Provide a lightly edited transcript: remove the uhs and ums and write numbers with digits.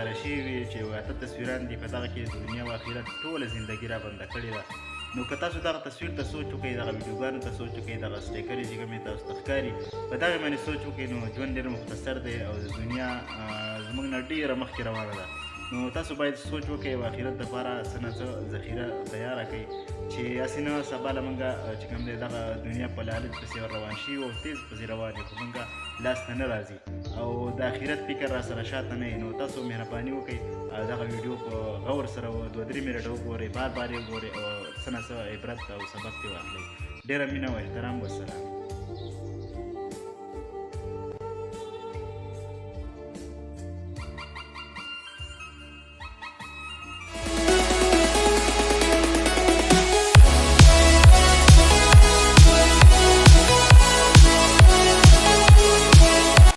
ښکاره شوي وي چې یو اته تصویران دي په دغه کې د دنیا او آخرت ټوله زندګي را بنده کړې ده. نو که تاسو دغه تصویر ته سوچ وکړئ، دغه ویډیوګانو ته سوچ وکړئ، دغه سټیکرې چې کومې تاسو ته ښکاري په دغې باندې سوچ وکړئ، نو ژوند ډېر مختصر دی او د دنیا زموږ نه ډېره مخکې روانه ده. نو تاسو باید سوچ وکړئ او آخرت دپاره څه نه څه ذخیره تیاره کړئ چې هسې نه سبا له موږ چې کوم دی دغه دنیا په لالچ پسې روان شي او تیز پسې روان یو خو موږ لاس ته نه راځي او د آخرت فکر را سره شاته نه وي. نو تاسو مهرباني وکړئ دغه ویډیو په غور سره 2-3 منټه وګورئ، بار بار یې وګورئ او څه نه څه عبرت او سبق ترې واخلئ. ډېره مینه او احترام، والسلام.